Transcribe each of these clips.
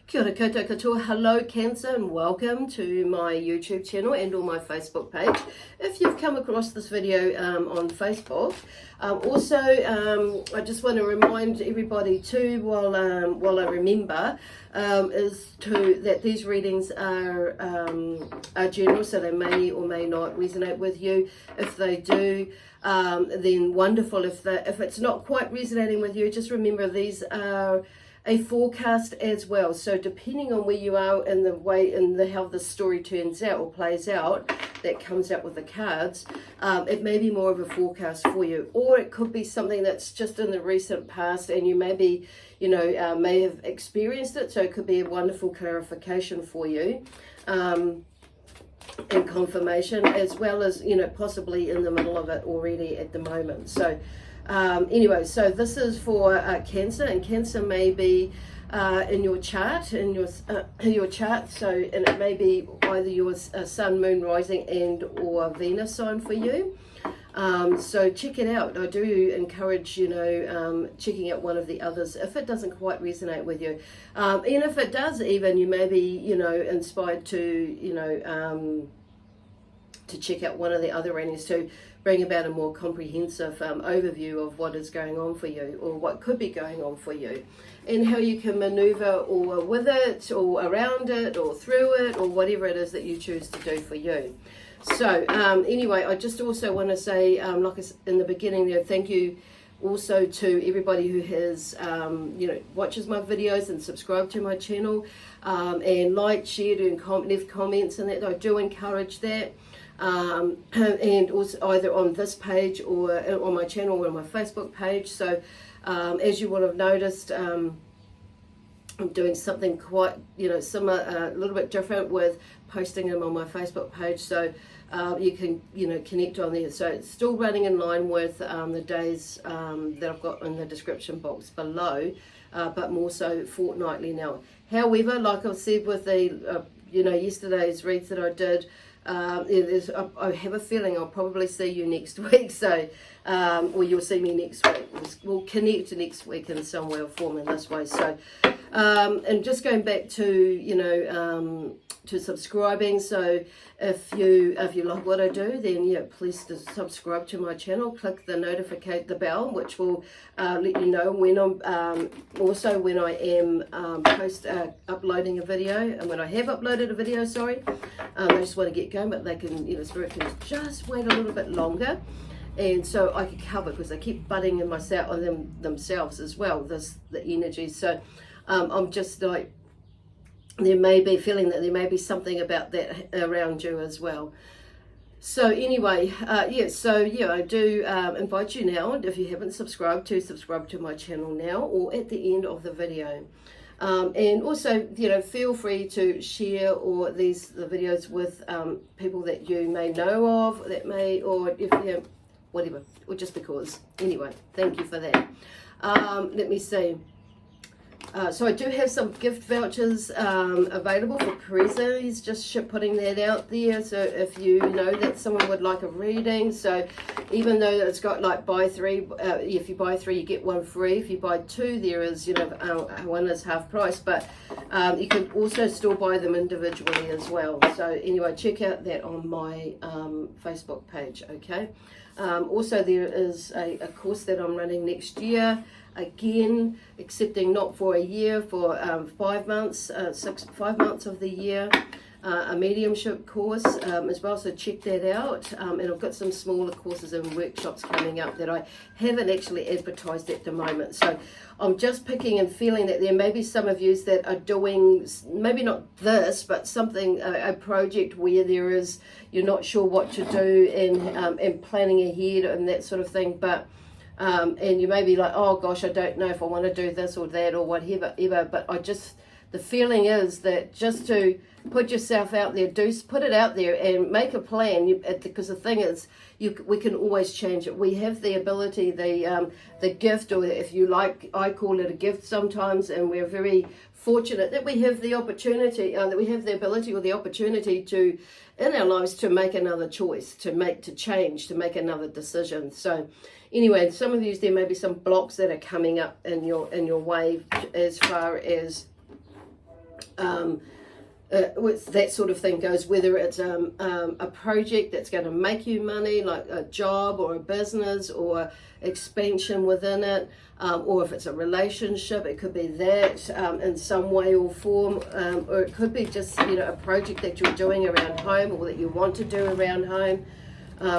Kia ora koutou katoa. Hello Cancer, and welcome to my YouTube channel and or my Facebook page. If you've come across this video on Facebook, I just want to remind everybody too, while I remember, that these readings are general, so they may or may not resonate with you. If they do, then wonderful. If it's not quite resonating with you, just remember these are a forecast as well. So depending on where you are in the way how the story turns out or plays out, that comes out with the cards, it may be more of a forecast for you, or it could be something that's just in the recent past and you maybe may have experienced it. So it could be a wonderful clarification for you. And confirmation, as well as possibly in the middle of it already at the moment. So anyway, so this is for Cancer, and Cancer may be in your chart, your chart. So, and it may be either your Sun, Moon, Rising, and or Venus sign for you. So check it out. I do encourage checking out one of the others if it doesn't quite resonate with you, and if it does, even you may be inspired to to check out one of the other readings to bring about a more comprehensive overview of what is going on for you, or what could be going on for you, and how you can maneuver or with it or around it or through it, or whatever it is that you choose to do for you. So anyway, I just also want to say, like I said in the beginning there, thank you also to everybody who has watches my videos and subscribed to my channel, and liked, shared, and left comments, and that I do encourage that. And also either on this page or on my channel or on my Facebook page. So as you would have noticed, I'm doing something quite similar, a little bit different with posting them on my Facebook page, so you can connect on there. So it's still running in line with the days that I've got in the description box below, but more so fortnightly now. However, like I said with the yesterday's reads that I did, I have a feeling I'll probably see you next week, so or you'll see me next week. We'll connect next week in some way or form in this way. So and just going back to subscribing, so if you like what I do, then please subscribe to my channel. Click the bell, which will let you know when I'm also when I am uploading a video, and when I have uploaded a video. Sorry, I just want to get going, but they can Spirit can just wait a little bit longer, and so I can cover, because they keep butting in on themselves as well, the energy. So I'm just like, there may be feeling that there may be something about that around you as well. So anyway, I do invite you now, if you haven't subscribed, to subscribe to my channel now or at the end of the video. And also, feel free to share the videos with people that you may know of, that may, or if whatever, or just because. Anyway, thank you for that. Let me see. So I do have some gift vouchers available for presents, just putting that out there. So if you know that someone would like a reading, so even though it's got like buy three, if you buy three you get one free. If you buy two, there is one is half price, but you can also still buy them individually as well. So anyway, check out that on my Facebook page. Okay. Also, there is a course that I'm running next year. Again, accepting not for a year, for 5 months, 5 months of the year, a mediumship course as well, so check that out. And I've got some smaller courses and workshops coming up that I haven't actually advertised at the moment. So I'm just picking and feeling that there may be some of you that are doing, maybe not this, but something, a project where you're not sure what to do, and planning ahead and that sort of thing, but and you may be like, oh gosh, I don't know if I want to do this or that or whatever, but the feeling is that just to put yourself out there, put it out there and make a plan, because the thing is, we can always change it. We have the ability, the gift, or if you like, I call it a gift sometimes, and we're very fortunate that we have the opportunity, that we have the ability or the opportunity to, in our lives, to make another choice, to change, to make another decision. So anyway, some of you, there may be some blocks that are coming up in your way as far as that sort of thing goes, whether it's a project that's going to make you money, like a job or a business or expansion within it, or if it's a relationship, it could be that in some way or form, or it could be just, you know, a project that you're doing around home or that you want to do around home.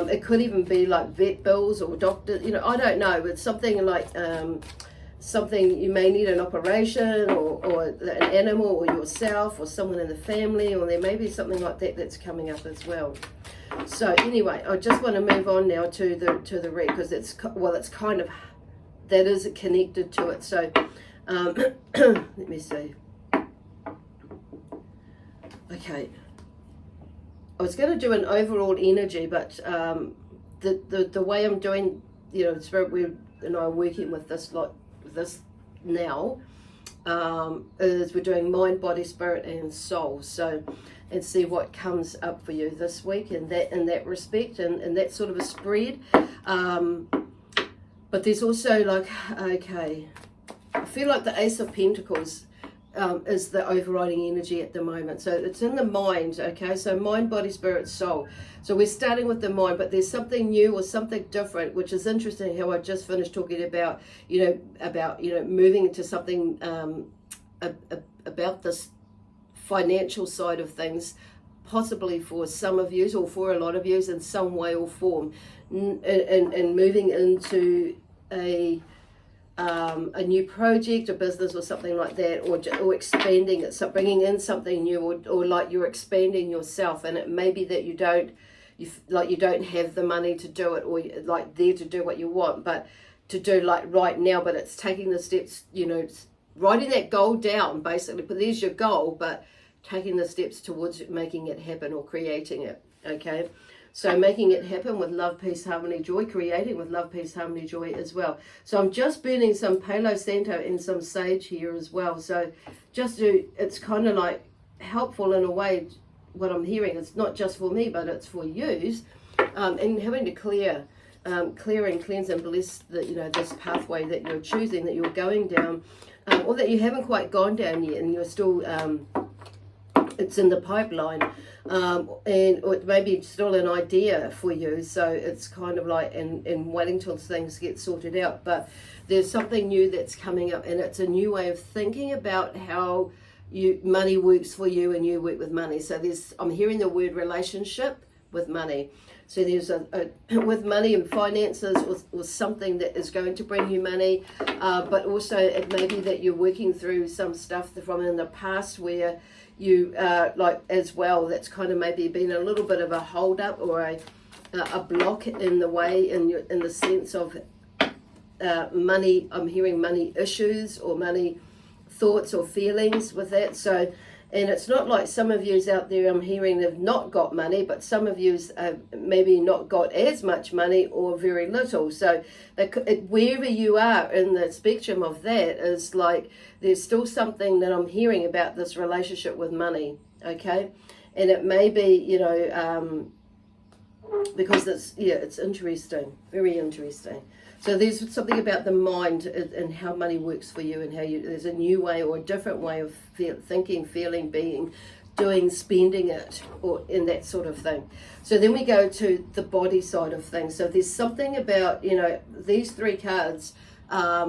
It could even be like vet bills or doctor, you know, I don't know, but something like something you may need an operation or an animal or yourself or someone in the family, or there may be something like that that's coming up as well. So anyway, I just want to move on now to the read, because it's kind of, that is connected to it. So let me see. Okay, I was going to do an overall energy, but the way I'm doing, you know, Spirit, we and I are working with this now, is we're doing mind, body, spirit, and soul. So, and see what comes up for you this week in that respect, and that sort of a spread. But there's also like, okay, I feel like the Ace of Pentacles is the overriding energy at the moment. So it's in the mind, okay? So mind, body, spirit, soul. So we're starting with the mind, but there's something new or something different, which is interesting how I just finished talking about, you know, moving into something about this financial side of things, possibly for some of you or for a lot of you in some way or form, and moving into a new project, a business or something like that, or expanding it, so bringing in something new, or like you're expanding yourself, and it may be that you don't have the money to do it, or like there to do what you want, but to do like right now, but it's taking the steps, you know, writing that goal down basically, but there's your goal, but taking the steps towards making it happen or creating it, okay? So making it happen with love, peace, harmony, joy, creating with love, peace, harmony, joy as well. So I'm just burning some Palo Santo and some sage here as well. So it's kind of like helpful in a way, what I'm hearing. It's not just for me, but it's for yous. And having to clear and cleanse and bless this pathway that you're choosing, that you're going down, or that you haven't quite gone down yet, and you're still, it's in the pipeline. Or it may be still an idea for you, so it's kind of like in waiting till things get sorted out, but there's something new that's coming up, and it's a new way of thinking about how money works for you and you work with money. So I'm hearing the word relationship with money. So there's with money and finances, or something that is going to bring you money, but also it may be that you're working through some stuff from in the past where you like as well, that's kind of maybe been a little bit of a hold up or a block in the way, in the sense of money. I'm hearing money issues or money thoughts or feelings with that. So, and it's not like some of yous out there I'm hearing have not got money, but some of yous have maybe not got as much money or very little. So wherever you are in the spectrum of that is like, there's still something that I'm hearing about this relationship with money, okay? And it may be, because it's interesting, very interesting. So there's something about the mind and how money works for you, and how there's a new way or a different way of thinking, feeling, being, doing, spending it, or in that sort of thing. So then we go to the body side of things. So there's something about, these three cards are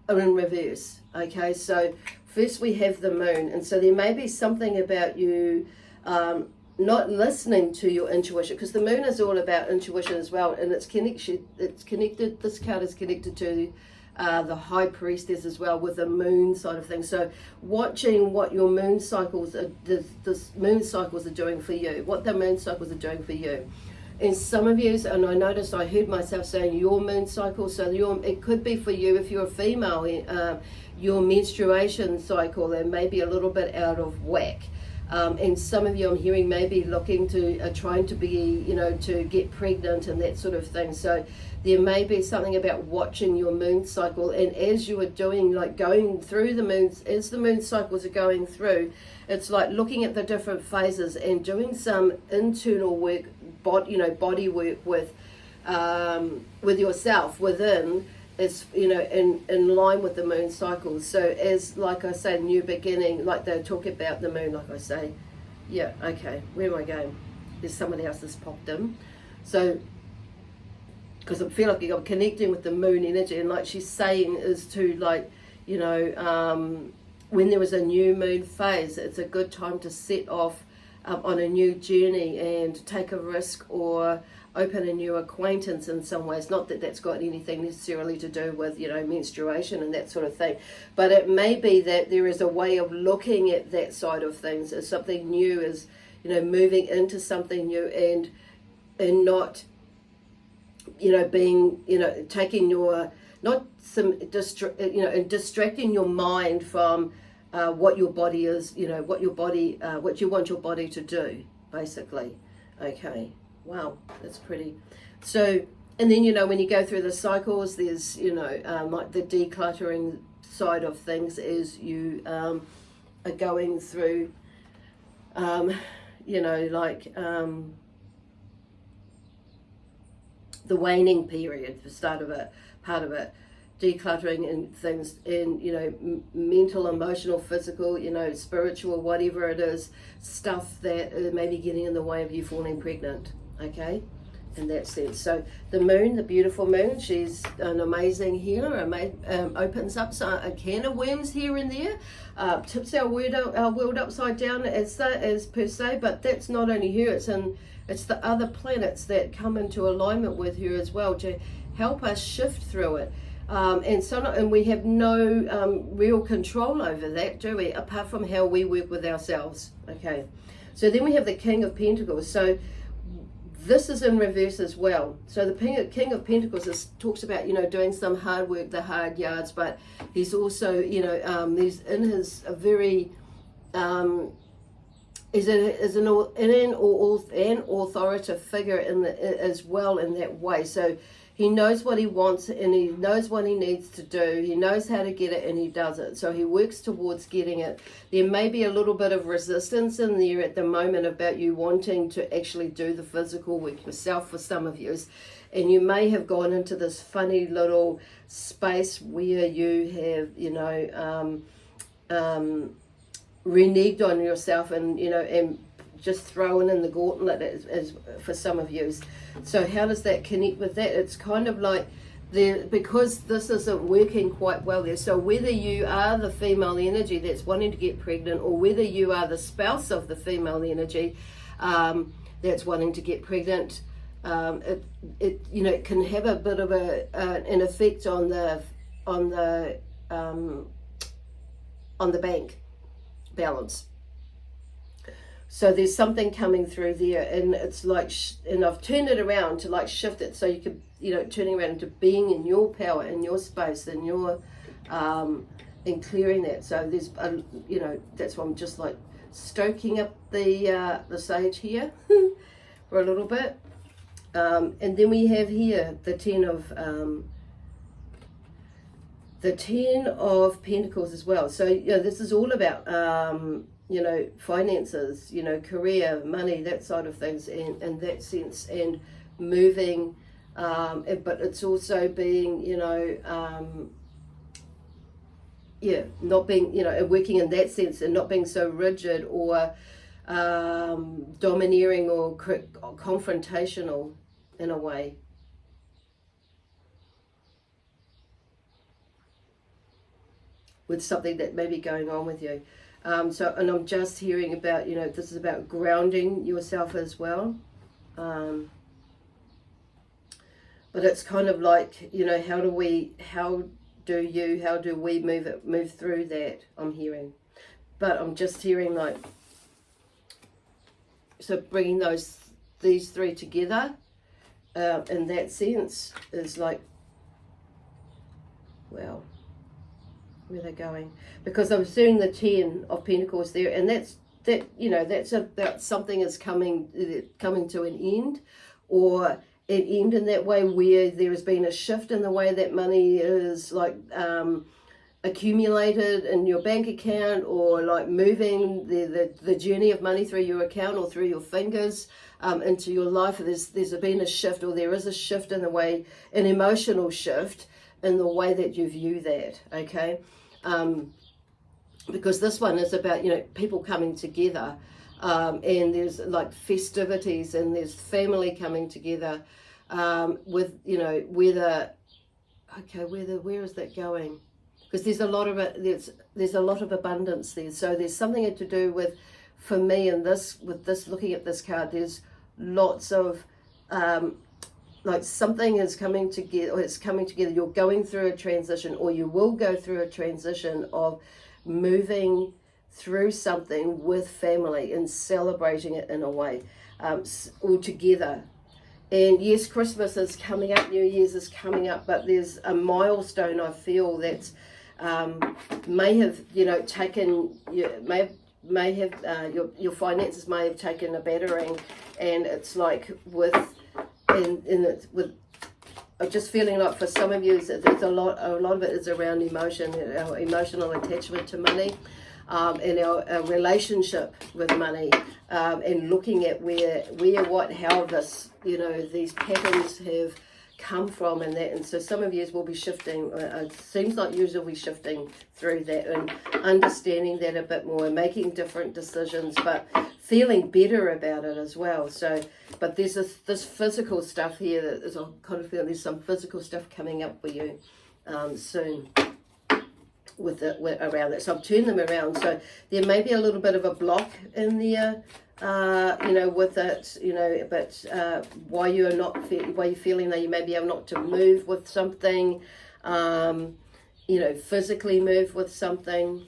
in reverse, okay? So first we have the moon, and so there may be something about you not listening to your intuition, because the moon is all about intuition as well, and it's connected, this card is connected to the high priestess as well, with the moon side of things. So watching what your moon cycles are, the moon cycles are doing for you, what the moon cycles are doing for you. And some of you, and I heard myself saying your moon cycle, so it could be for you, if you're a female, your menstruation cycle, and maybe a little bit out of whack. And some of you I'm hearing maybe looking to, trying to be, to get pregnant and that sort of thing. So there may be something about watching your moon cycle, and as you are doing, like going through the moons, as the moon cycles are going through, it's like looking at the different phases and doing some internal work, body work with yourself within, it's, you know, in line with the moon cycles. So as, like I say, new beginning, like they talk about the moon, like I say, yeah, okay, where am I going? There's somebody else that's popped in. So, because I feel like I'm connecting with the moon energy, and like she's saying is to, like, you know, when there was a new moon phase, it's a good time to set off on a new journey and take a risk or open a new acquaintance in some ways. Not that that's got anything necessarily to do with, you know, menstruation and that sort of thing, but it may be that there is a way of looking at that side of things as something new, as, you know, moving into something new, and not, you know, being, you know, taking your, not some, you know, and distracting your mind from what your body is, you know, what you want your body to do, basically. Okay, wow, that's pretty. So, and then, you know, when you go through the cycles, there's, you know, like the decluttering side of things is you are going through, you know, like the waning period, the start of it, part of it, decluttering and things, and, you know, mental, emotional, physical, you know, spiritual, whatever it is, stuff that may be getting in the way of you falling pregnant, okay, in that sense. So the moon, the beautiful moon, she's an amazing healer, opens up a can of worms here and there, tips our world upside down as per se, but that's not only her, it's the other planets that come into alignment with her as well to help us shift through it. And we have no real control over that, do we? Apart from how we work with ourselves. Okay. So then we have the King of Pentacles. So this is in reverse as well. So the King of Pentacles talks about, you know, doing some hard work, the hard yards, but he's also, you know, he's in his a very is an authoritative figure as well in that way. So he knows what he wants and he knows what he needs to do. He knows how to get it and he does it. So he works towards getting it. There may be a little bit of resistance in there at the moment about you wanting to actually do the physical work yourself for some of you. And you may have gone into this funny little space where you have, you know, reneged on yourself and, you know, and just throwing in the gauntlet as for some of you. So how does that connect with that? It's kind of like because this isn't working quite well there. So whether you are the female energy that's wanting to get pregnant, or whether you are the spouse of the female energy that's wanting to get pregnant, it you know, it can have a bit of an effect on the bank balance. So there's something coming through there, and it's like, and I've turned it around to like shift it so you could, you know, turning around into being in your power, in your space, in your, and clearing that. So there's, you know, that's why I'm just like stoking up the sage here for a little bit. And then we have here the Ten of Pentacles as well. So, you know, this is all about, you know, finances, you know, career, money, that side of things, in that sense, and moving, but it's also being, you know, yeah, not being, you know, working in that sense and not being so rigid or domineering or confrontational in a way. With something that may be going on with you. So, and I'm just hearing about, you know, this is about grounding yourself as well. But it's kind of like, you know, how do we move through that, I'm hearing. But I'm just hearing like, so bringing these three together in that sense is like, well, where they're going, because I'm seeing the Ten of Pentacles there, and that's about something is coming to an end, or an end in that way where there has been a shift in the way that money is like accumulated in your bank account, or like moving the journey of money through your account or through your fingers into your life. There's been a shift, or there is a shift in the way, an emotional shift in the way that you view that, okay? Because this one is about, you know, people coming together, and there's like festivities, and there's family coming together, with, you know, where is that going? Because there's a lot of it, there's a lot of abundance there. So there's something to do with, for me, and with this looking at this card, there's lots of like something is coming together, or it's coming together. You're going through a transition, or you will go through a transition of moving through something with family and celebrating it in a way, all together. And yes, Christmas is coming up, New Year's is coming up, but there's a milestone I feel that's may have, you know, taken, may have your finances may have taken a battering, and it's like with I'm just feeling like for some of you, there's a lot of it is around emotion, our emotional attachment to money, and our relationship with money, and looking at how this, you know, these patterns have come from, and that. And so some of you will be shifting, it seems like you will be shifting through that and understanding that a bit more and making different decisions, but feeling better about it as well. So, but there's this physical stuff here that is, I kind of feel there's some physical stuff coming up for you soon with around that. So I've turned them around. So there may be a little bit of a block in there, you know, with it, you know, but why you're feeling that you may be able not to move with something, you know, physically move with something.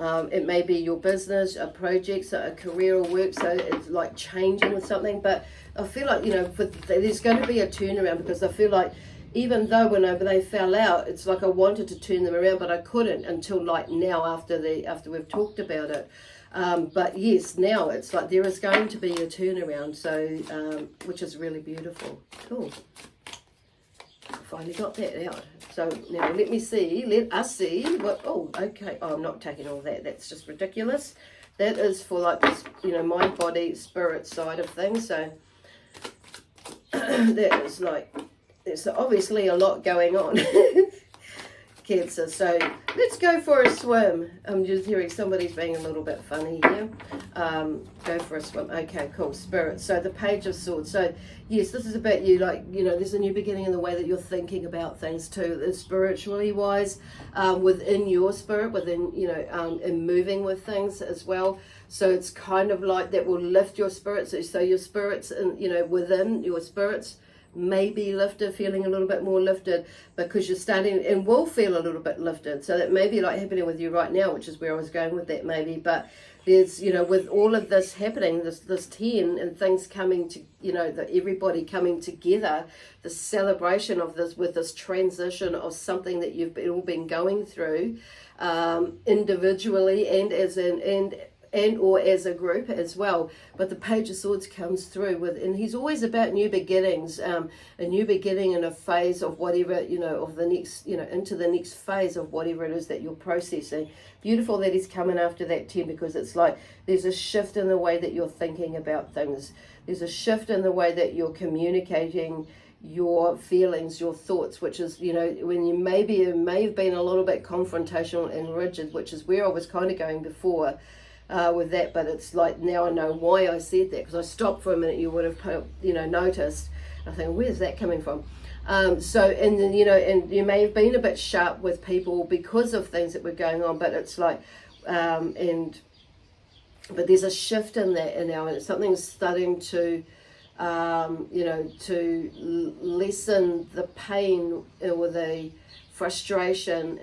It may be your business, a project, a career or work, so it's like changing with something. But I feel like, you know, there's going to be a turnaround, because I feel like even though when they fell out, it's like I wanted to turn them around, but I couldn't until like now after we've talked about it. But yes, now it's like there is going to be a turnaround, so which is really beautiful. Cool. Finally got that out. So now let us see what, oh, okay, oh, I'm not taking all that, that's just ridiculous. That is for like this, you know, mind, body, spirit side of things. So that is like, there's obviously a lot going on. Cancer. So let's go for a swim. I'm just hearing somebody's being a little bit funny here. Go for a swim. Okay, cool. Spirit. So the Page of Swords. So yes, this is about you, like, you know, there's a new beginning in the way that you're thinking about things too, spiritually wise, within your spirit, within, you know, and moving with things as well. So it's kind of like that will lift your spirits. So your spirits, and, you know, within your spirits may be lifted, feeling a little bit more lifted, because you're starting and will feel a little bit lifted. So that may be like happening with you right now, which is where I was going with that maybe. But there's, you know, with all of this happening, this 10 and things coming to, you know, everybody coming together, the celebration of this, with this transition of something that you've all been going through, individually and or as a group as well. But the Page of Swords comes through with, and he's always about new beginnings, a new beginning in a phase of whatever, you know, of the next, you know, into the next phase of whatever it is that you're processing. Beautiful that he's coming after that 10, because it's like there's a shift in the way that you're thinking about things. There's a shift in the way that you're communicating your feelings, your thoughts, which is, you know, when you may have been a little bit confrontational and rigid, which is where I was kind of going before. With that, but it's like now I know why I said that, because I stopped for a minute. You would have, you know, noticed. I think, where's that coming from? So, and then, you know, and you may have been a bit sharp with people because of things that were going on, but it's like, but there's a shift in that now, and something's starting to, you know, to lessen the pain or the frustration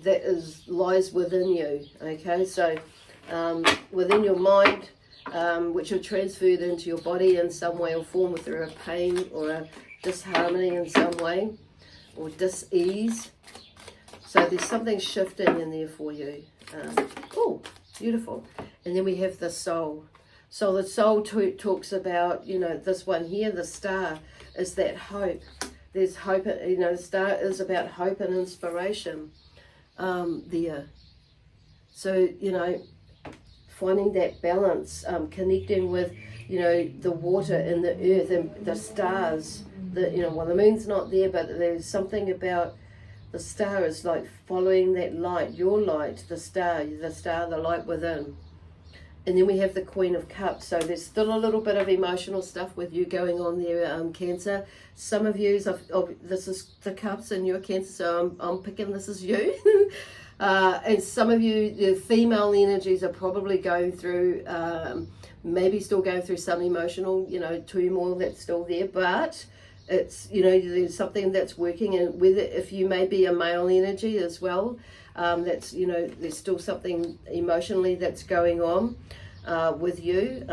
that lies within you. Okay, so. Within your mind, which are transferred into your body in some way or form, through a pain or a disharmony in some way, or dis-ease. So there's something shifting in there for you. Oh, beautiful. And then we have the soul. So the soul talks about, you know, this one here, the star, is that hope. There's hope, you know, the star is about hope and inspiration there. So, you know, finding that balance, connecting with, you know, the water and the earth and the stars. You know, well, the moon's not there, but there's something about the star is like following that light, your light, the star, the light within. And then we have the Queen of Cups. So there's still a little bit of emotional stuff with you going on there, Cancer. Some of you, this is the Cups and you're Cancer, so I'm picking this as you. And some of you, the female energies are probably going through, maybe still going through some emotional, you know, turmoil that's still there. But it's, you know, there's something that's working, and whether if you may be a male energy as well, that's, you know, there's still something emotionally that's going on with you.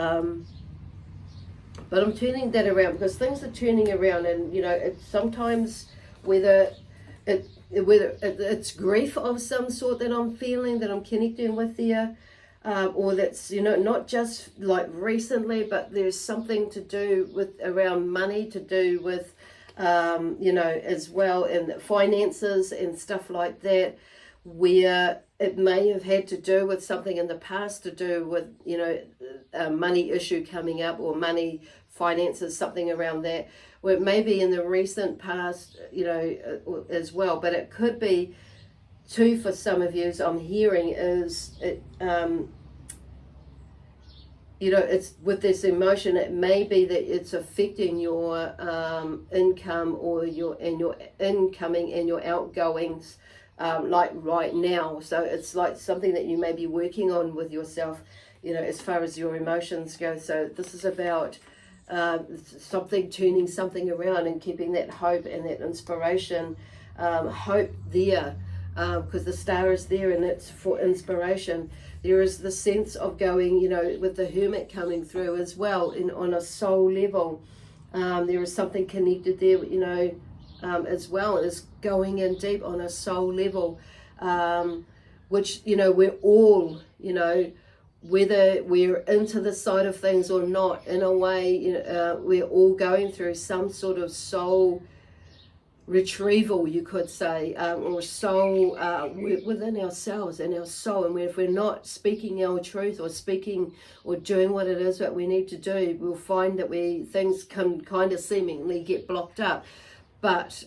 But I'm turning that around because things are turning around, and, you know, it's sometimes whether it's grief of some sort that I'm feeling, that I'm connecting with there, or that's, you know, not just like recently, but there's something to do with around money, to do with, you know, as well, and finances and stuff like that, where it may have had to do with something in the past, to do with, you know, a money issue coming up, or money, finances, something around that, where it may be in the recent past, you know, as well. But it could be too, for some of you, as I'm hearing, is it, you know, it's with this emotion, it may be that it's affecting your income, or your incoming and your outgoings, like right now. So it's like something that you may be working on with yourself, you know, as far as your emotions go. So this is about something, turning something around and keeping that hope and that inspiration, hope there, because the star is there and it's for inspiration. There is the sense of going, you know, with the Hermit coming through as well, on a soul level. There is something connected there, you know, as well as going in deep on a soul level, which, you know, we're all, you know, whether we're into the side of things or not, in a way, you know, we're all going through some sort of soul retrieval, you could say, or soul within ourselves and our soul. And if we're not speaking our truth, or speaking or doing what it is that we need to do, we'll find that things can kind of seemingly get blocked up. But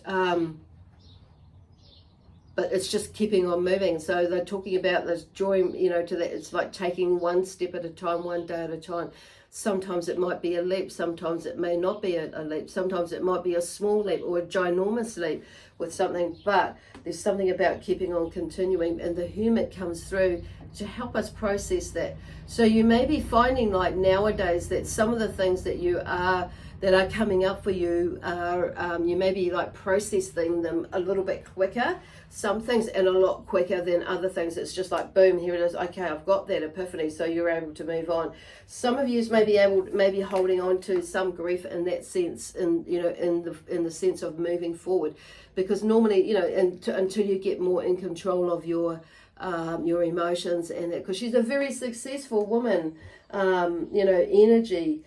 it's just keeping on moving. So they're talking about this joy, you know, to that. It's like taking one step at a time, one day at a time. Sometimes it might be a leap, sometimes it may not be a leap, sometimes it might be a small leap or a ginormous leap with something, but there's something about keeping on continuing, and the Hermit comes through to help us process that. So you may be finding, like nowadays, that some of the things that are coming up for you are, you may be like processing them a little bit quicker, some things, and a lot quicker than other things. It's just like, boom, here it is, okay, I've got that epiphany, so you're able to move on. Some of you may be holding on to some grief in that sense, and, you know, in the sense of moving forward, because normally, you know, until you get more in control of your emotions, and that, because she's a very successful woman, you know, energy,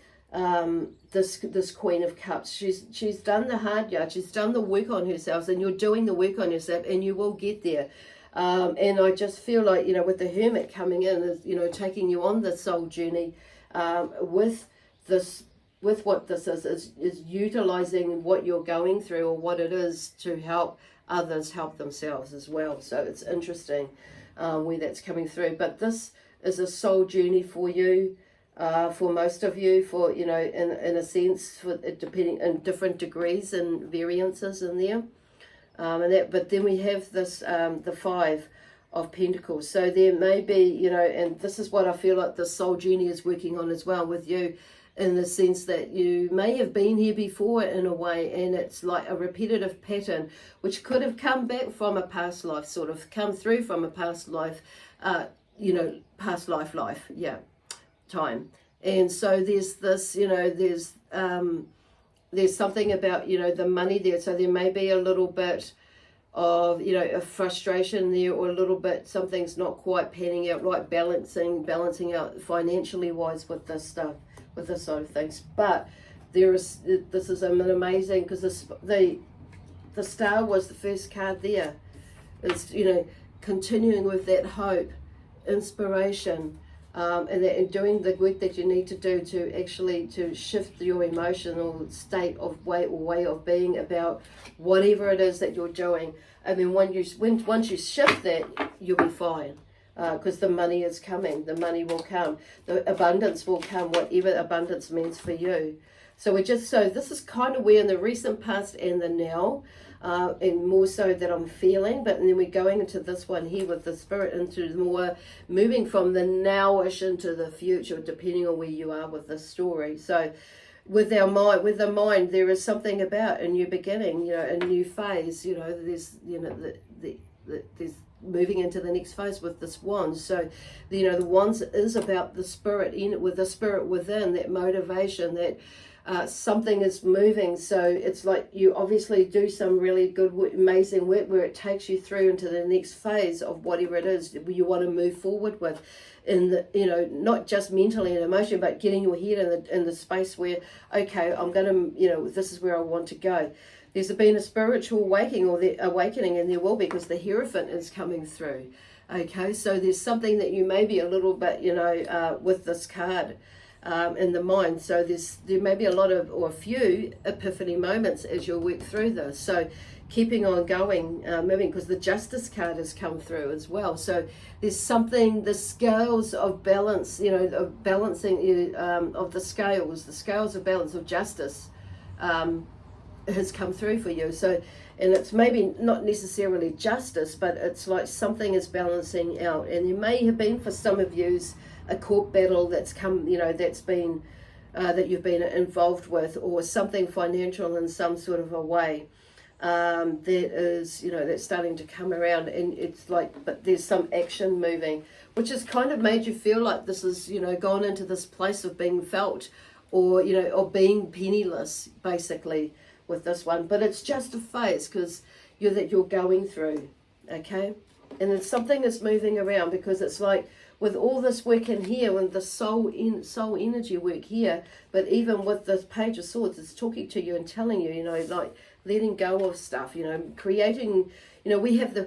this Queen of Cups. She's done the hard yard, she's done the work on herself, and you're doing the work on yourself, and you will get there. And I just feel like, you know, with the Hermit coming in, is, you know, taking you on the soul journey, with what this is utilizing what you're going through, or what it is, to help others help themselves as well. So it's interesting where that's coming through. But this is a soul journey for you. For most of you, for, you know, in a sense, for depending in different degrees and variances in there, but then we have this the Five of Pentacles. So there may be, you know, and this is what I feel like the soul journey is working on as well with you, in the sense that you may have been here before in a way, and it's like a repetitive pattern which could have come back from a past life, sort of come through from a past life, you know, past life, yeah, time. And so there's this, you know, there's something about, you know, the money there. So there may be a little bit of, you know, a frustration there, or a little bit, something's not quite panning out right, balancing out financially wise with this stuff, with this sort of things. But this is an amazing, because the star was the first card there. It's, you know, continuing with that hope, inspiration, and doing the work that you need to do to actually to shift your emotional state of way of being about whatever it is that you're doing. And then once you shift that, you'll be fine. Because the money is coming, the money will come, the abundance will come, whatever abundance means for you. So this is kind of where in the recent past and the now, and more so that I'm feeling, but then we're going into this one here with the spirit into more moving from the nowish into the future, depending on where you are with this story. So with the mind, there is something about a new beginning, a new phase. There's there's moving into the next phase with this wand. So the wands is about the spirit with the spirit within, that motivation, that something is moving. So it's like you obviously do some really good amazing work where it takes you through into the next phase of whatever it is you want to move forward with, in the not just mentally and emotionally, but getting your head in the space where, okay, I'm gonna this is where I want to go. There's been a spiritual awakening, and there will be, because the Hierophant is coming through. Okay, so there's something that you may be a little bit, with this card in the mind. So there may be a few epiphany moments as you'll work through this. So keeping on going, moving, because the Justice card has come through as well. So there's something, the scales of balance, of balancing of the scales of balance of justice. Has come through for you. So, and it's maybe not necessarily justice, but it's like something is balancing out. And there may have been, for some of you, a court battle that's come, that's been that you've been involved with, or something financial in some sort of a way that is, that's starting to come around. And it's like, but there's some action moving, which has kind of made you feel like this is, gone into this place of being felt, or or being penniless, basically, with this one. But it's just a phase, because you're going through, okay? And then something is moving around, because it's like with all this work in here, with the soul energy work here, but even with this Page of Swords, it's talking to you and telling you, like letting go of stuff, creating, we have the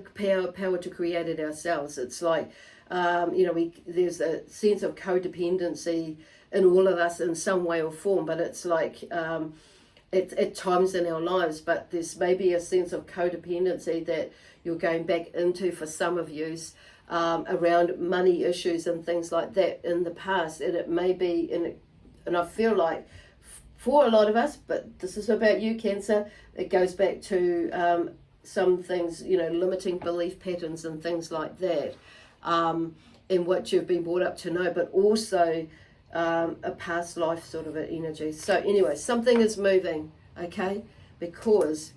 power to create it ourselves. It's like, there's a sense of codependency in all of us in some way or form, but it's like, at times in our lives, but there's maybe a sense of codependency that you're going back into for some of you around money issues and things like that in the past. And it may be, and I feel like for a lot of us, but this is about you, Cancer, it goes back to some things, limiting belief patterns and things like that, in what you've been brought up to know, but also a past life sort of an energy. So anyway, something is moving, okay, because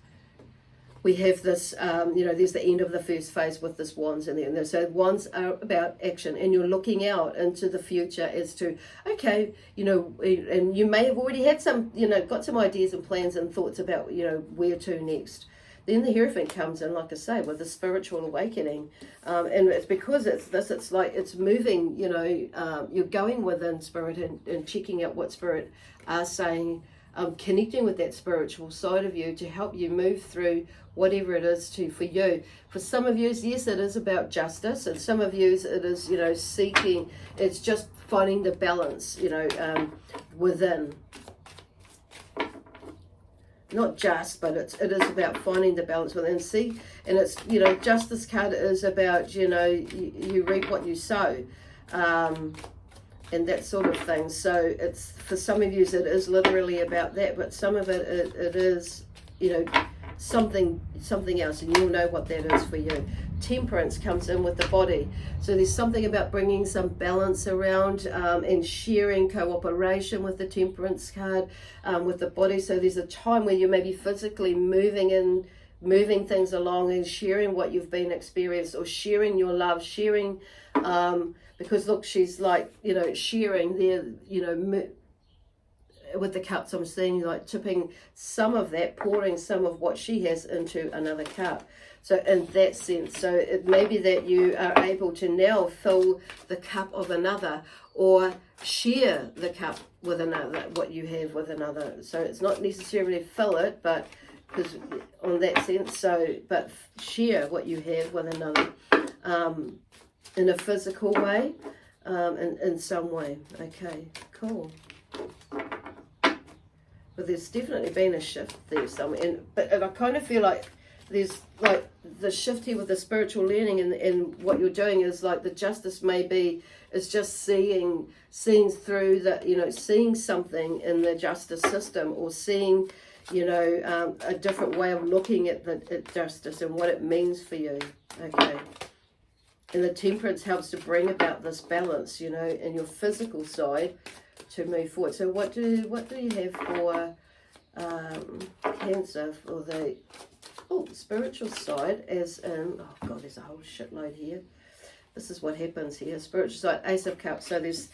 we have this, there's the end of the first phase with this wands in there. So wands are about action, and you're looking out into the future as to, okay, and you may have already had some, got some ideas and plans and thoughts about, where to next. Then the Hierophant comes in, like I say, with the spiritual awakening. And it's because it's like it's moving, you're going within spirit and checking out what spirit are saying, connecting with that spiritual side of you to help you move through whatever it is for you. For some of you, yes, it is about justice. And some of you, it is, seeking, it's just finding the balance, within. Not just, but it is about finding the balance within. See, and it's, Justice card is about, you reap what you sow, and that sort of thing. So it's, for some of you, it is literally about that, but some of it is, something else, and you'll know what that is for you. Temperance comes in with the body. So there's something about bringing some balance around, and sharing, cooperation with the Temperance card, with the body. So there's a time where you may be physically moving things along and sharing what you've been experienced, or sharing your love, sharing, because look, she's like, sharing there, with the cups, I'm seeing like tipping some of that, pouring some of what she has into another cup. So in that sense, so it may be that you are able to now fill the cup of another, or share the cup with another, what you have with another. So it's not necessarily fill it, but because on that sense, but share what you have with another, in a physical way. in some way. Okay, cool. But there's definitely been a shift there somewhere. But I kind of feel like there's like the shift here with the spiritual learning, and what you're doing is like the justice maybe is just seeing through that, you know, seeing something in the justice system, or seeing, you know, a different way of looking at justice and what it means for you. Okay. And the temperance helps to bring about this balance, you know, in your physical side to move forward. So what do you have for Cancer for the spiritual side? As in, oh god, there's a whole shitload here. This is what happens here. Spiritual side, Ace of Cups. So that's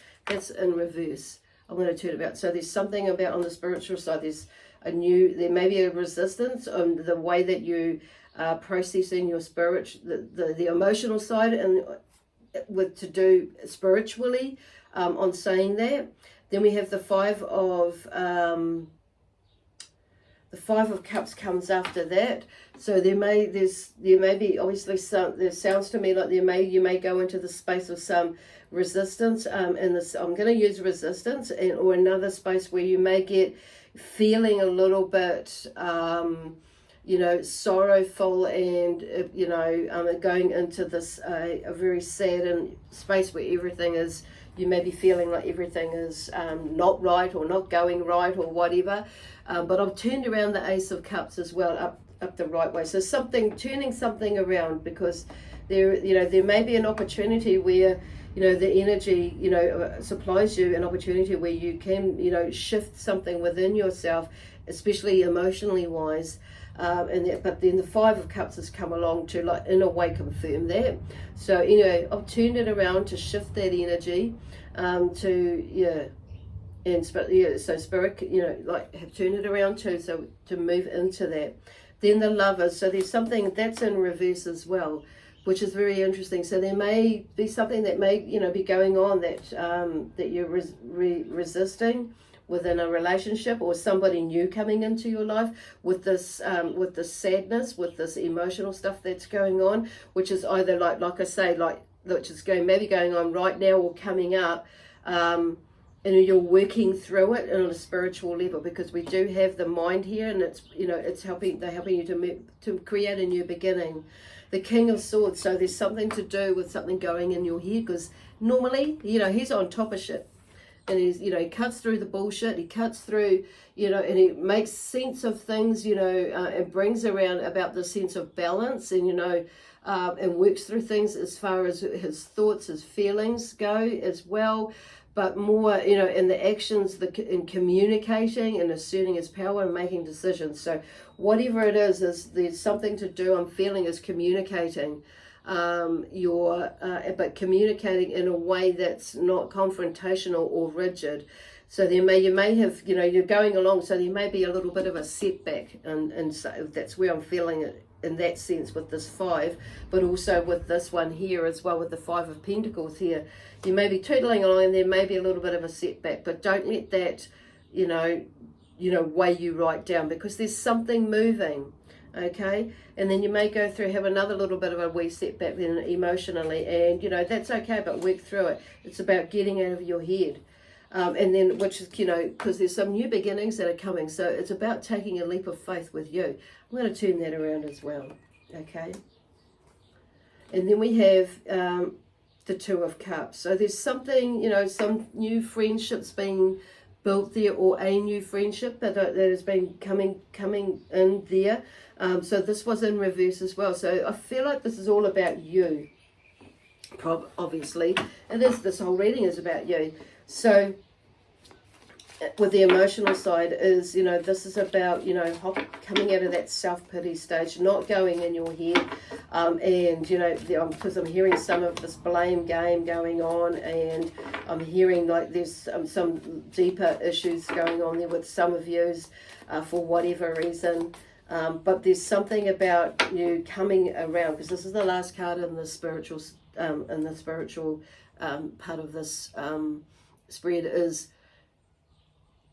in reverse. I'm going to turn it about. So there's something about on the spiritual side. There may be a resistance on the way that you are processing your the emotional side, and with to do spiritually on saying that. Then we have the Five of Cups comes after that. So there may be obviously some. There sounds to me like you may go into the space of some resistance. In this, I'm going to use resistance, or another space where you may get feeling a little bit, you know, sorrowful, and you know, going into this a very sad space where everything is. You may be feeling like everything is not right, or not going right, or whatever. But I've turned around the Ace of Cups as well, up the right way. So turning something around, because there may be an opportunity where, you know, the energy, you know, supplies you an opportunity where you can, you know, shift something within yourself, especially emotionally wise. But then the Five of Cups has come along to, like, in a way confirm that. So anyway, I've turned it around to shift that energy, so spirit, you know, like, have turned it around too, so to move into that. Then the Lovers. So there's something that's in reverse as well, which is very interesting. So there may be something that may, you know, be going on that you're resisting within a relationship, or somebody new coming into your life with this sadness, with this emotional stuff that's going on, which is either like I say, which is maybe going on right now or coming up, and you're working through it on a spiritual level, because we do have the mind here, and it's, you know, they're helping you to create a new beginning. The King of Swords. So there's something to do with something going in your head, because normally, you know, he's on top of shit. And he's, you know, he cuts through the bullshit, he cuts through, you know, and he makes sense of things, you know, and brings around about the sense of balance, and, you know, and works through things as far as his thoughts, his feelings go as well, but more, you know, in the actions, in communicating and asserting his power and making decisions. So whatever it is there's something to do, I'm feeling, is communicating. But communicating in a way that's not confrontational or rigid. So you may have, you know, you're going along, so there may be a little bit of a setback, and so that's where I'm feeling it in that sense with this Five, but also with this one here as well, with the Five of Pentacles here. You may be tootling along, and there may be a little bit of a setback, but don't let that, you know, weigh you right down, because there's something moving. Okay, and then you may have another little bit of a wee setback then emotionally, and, you know, that's okay, but work through it. It's about getting out of your head, and then, which is, you know, because there's some new beginnings that are coming, so it's about taking a leap of faith with you. I'm going to turn that around as well. Okay, and then we have the Two of Cups. So there's something, you know, some new friendships being built there, or a new friendship that has been coming in there. So this was in reverse as well. So I feel like this is all about you. Obviously, this whole reading is about you. So with the emotional side is, you know, this is about, you know, coming out of that self-pity stage, not going in your head, and, you know, because I'm hearing some of this blame game going on, and I'm hearing like there's some deeper issues going on there with some of yous for whatever reason, but there's something about you coming around, because this is the last card in the spiritual part of this spread is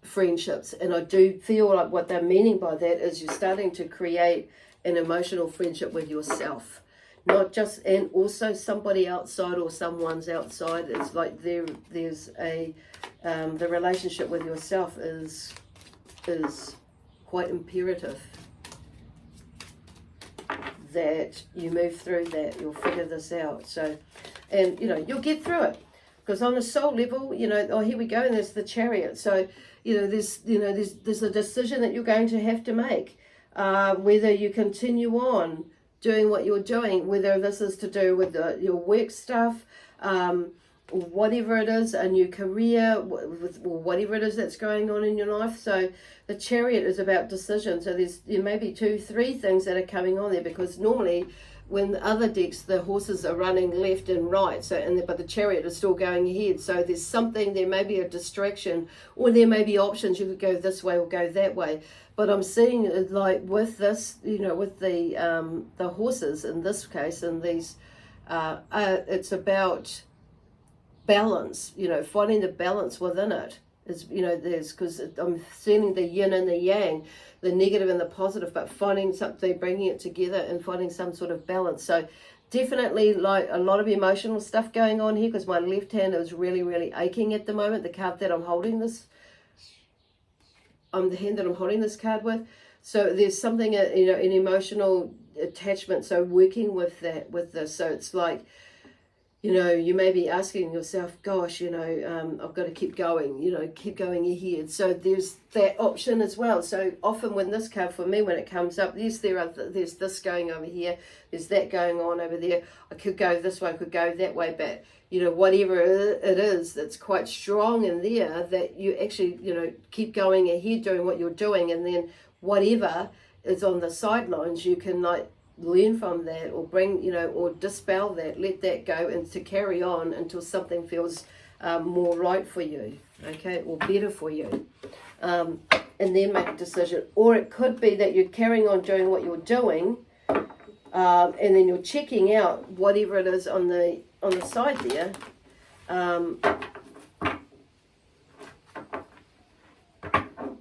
friendships. And I do feel like what they're meaning by that is you're starting to create an emotional friendship with yourself. not just, and also somebody outside or someone's outside. It's like there's a the relationship with yourself is quite imperative that you move through that. You'll figure this out. So, and you know, you'll get through it, because on a soul level, you know, oh, here we go, and there's the Chariot. So there's a decision that you're going to have to make, whether you continue on doing what you're doing, whether this is to do with your work stuff, whatever it is, a new career, whatever it is that's going on in your life. So the Chariot is about decision. So there's maybe 2, 3 things that are coming on there, because normally when the other decks, the horses are running left and right, so but the Chariot is still going ahead. So there's something, there may be a distraction, or there may be options. You could go this way or go that way. But I'm seeing it like with this, with the horses in this case, and these, it's about balance. Finding the balance within it. Is there's, because I'm seeing the yin and the yang, the negative and the positive, but finding something, bringing it together and finding some sort of balance. So definitely like a lot of emotional stuff going on here, because my left hand is really, really aching at the moment. The card that I'm holding this, the hand that I'm holding this card with. So there's something, an emotional attachment. So working with that, with this. So it's like, you may be asking yourself, gosh, I've got to keep going, keep going ahead. So there's that option as well. So often when this card, for me, when it comes up, there's this going over here, there's that going on over there. I could go this way, I could go that way, but, whatever it is that's quite strong in there, that you actually, keep going ahead doing what you're doing, and then whatever is on the sidelines, you can learn from that, or bring, or dispel that, let that go, and to carry on until something feels more right for you, okay, or better for you, and then make a decision. Or it could be that you're carrying on doing what you're doing, and then you're checking out whatever it is on the side there,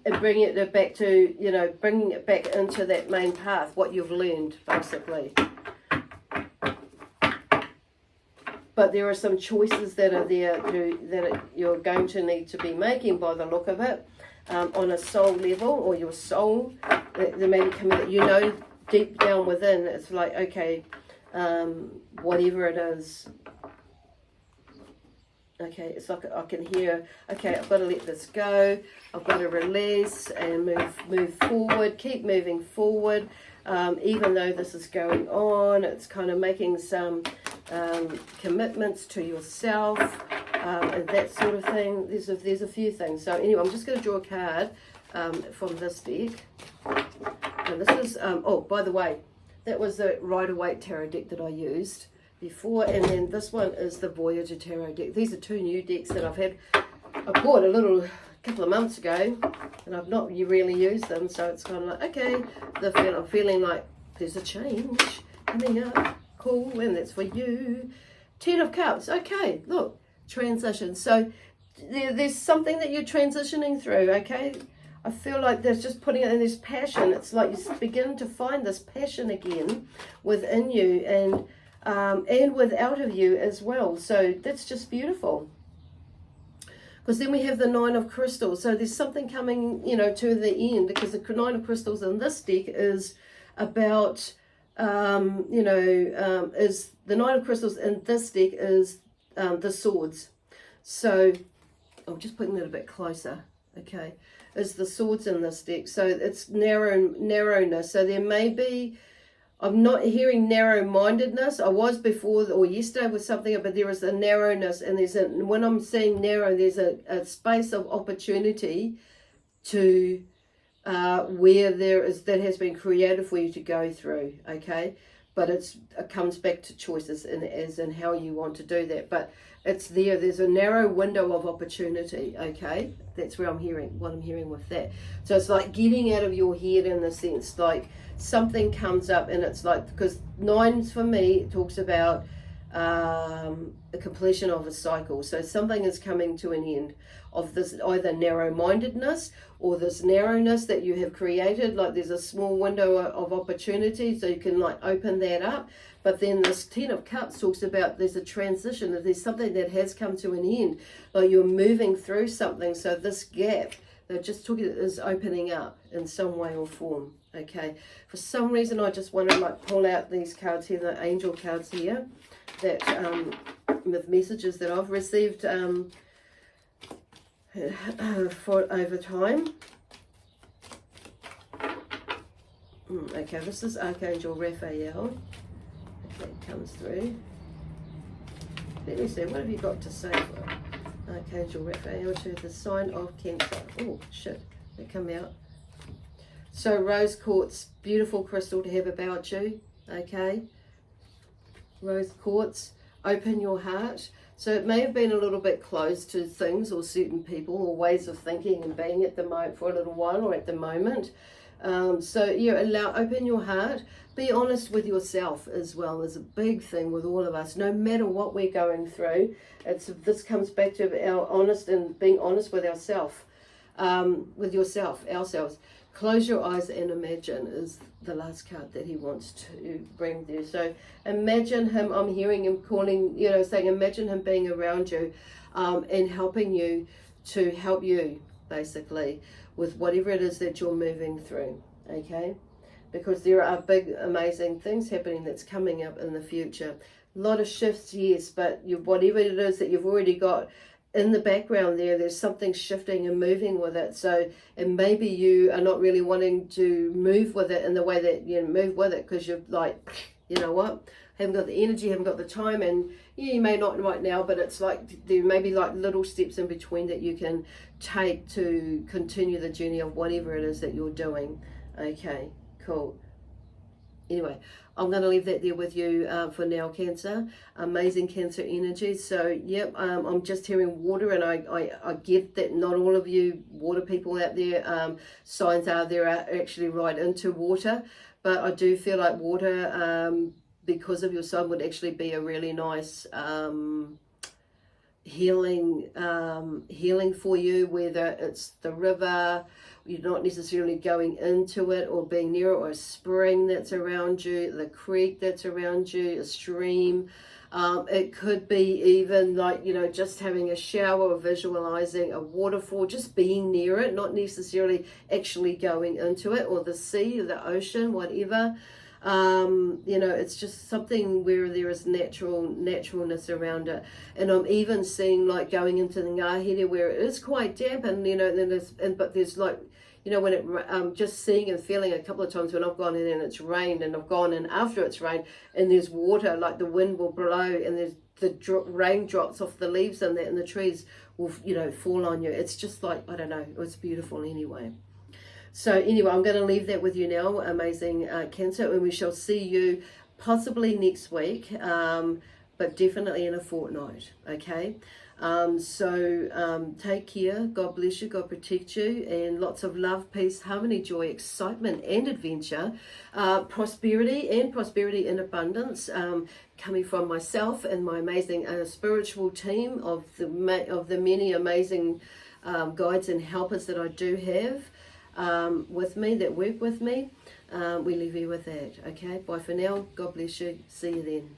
and bringing it back to, bringing it back into that main path, what you've learned, basically. But there are some choices that are there that you're going to need to be making, by the look of it, on a soul level, or your soul. There may be coming, deep down within, it's like, okay, whatever it is, okay, it's like I can hear, okay, I've got to let this go, I've got to release and move forward, keep moving forward, even though this is going on. It's kind of making some commitments to yourself, and that sort of thing. There's a few things. So anyway, I'm just going to draw a card from this deck. And this is, oh, by the way, that was the Rider-Waite Tarot deck that I used before, and then this one is the Voyager Tarot deck. These are 2 new decks that I bought a couple of months ago, and I've not really used them, so it's kind of like, okay, I'm feeling like there's a change coming up, cool, and that's for you. 10 of Cups, okay, look, transition. So there's something that you're transitioning through, okay? I feel like there's just putting it in this passion. It's like you begin to find this passion again within you, and without of you as well. So that's just beautiful. Because then we have the 9 of Crystals. So there's something coming, to the end, because the 9 of Crystals in this deck is about, is the 9 of Crystals in this deck is the Swords. So I'm just putting it a bit closer, okay, is the Swords in this deck. So it's narrowness. So there may be, I'm not hearing narrow-mindedness. I was before or yesterday with something, but there is a narrowness, and when I'm saying narrow, there's a space of opportunity to where that has been created for you to go through, okay? But it comes back to choices as in how you want to do that. But it's there's a narrow window of opportunity, okay? That's what I'm hearing with that. So it's like getting out of your head, in the sense, like something comes up, and it's like, because 9s for me talks about the completion of a cycle. So something is coming to an end of this either narrow-mindedness or this narrowness that you have created. Like there's a small window of opportunity, so you can like open that up. But then this Ten of Cups talks about there's a transition, that there's something that has come to an end, like you're moving through something. So this gap, they're just talking, is opening up in some way or form. Okay, for some reason I just want to like pull out these cards here, the angel cards here, that with messages that I've received for over time. Okay, this is Archangel Raphael. Okay, it comes through. Let me see, what have you got to say for Archangel Raphael to the sign of Cancer? Oh shit, they come out. So rose quartz, beautiful crystal to have about you. Okay, rose quartz, open your heart. So it may have been a little bit closed to things or certain people or ways of thinking and being at the moment for a little while or at the moment. So yeah, open your heart. Be honest with yourself as well. Is a big thing with all of us. No matter what we're going through, this comes back to our honest and being honest with ourselves, ourselves. Close your eyes and imagine is the last card that he wants to bring there. So imagine him, I'm hearing him calling, saying imagine him being around you and helping you to help you, basically, with whatever it is that you're moving through, okay? Because there are big, amazing things happening that's coming up in the future. A lot of shifts, yes, but whatever it is that you've already got in the background there's something shifting and moving with it. So, and maybe you are not really wanting to move with it in the way that you move with it because you're like, you know what, haven't got the energy, haven't got the time, and yeah, you may not right now, but it's like there may be like little steps in between that you can take to continue the journey of whatever it is that you're doing. Okay, cool. Anyway, I'm going to leave that there with you for now, Cancer. Amazing Cancer energy. So, yep, I'm just hearing water, and I get that not all of you water people out there, signs are actually right into water. But I do feel like water, because of your sign, would actually be a really nice healing for you, whether it's the river, you're not necessarily going into it or being near it, or a spring that's around you, the creek that's around you, a stream. It could be even like, just having a shower or visualizing a waterfall, just being near it, not necessarily actually going into it, or the sea or the ocean, whatever. It's just something where there is naturalness around it. And I'm even seeing like going into the ngahere where it is quite damp, and but there's like, when it just seeing and feeling a couple of times when I've gone in and it's rained, and I've gone in after it's rained and there's water, like the wind will blow and there's the rain drops off the leaves and the trees will fall on you. It's just like, I don't know, it's beautiful anyway. So anyway, I'm going to leave that with you now, amazing Cancer, and we shall see you possibly next week, but definitely in a fortnight, okay? Take care, God bless you, God protect you, and lots of love, peace, harmony, joy, excitement, and adventure, prosperity in abundance, coming from myself and my amazing spiritual team of the many amazing guides and helpers that I do have with me, that work with me. We leave you with that, okay? Bye for now. God bless you. See you then.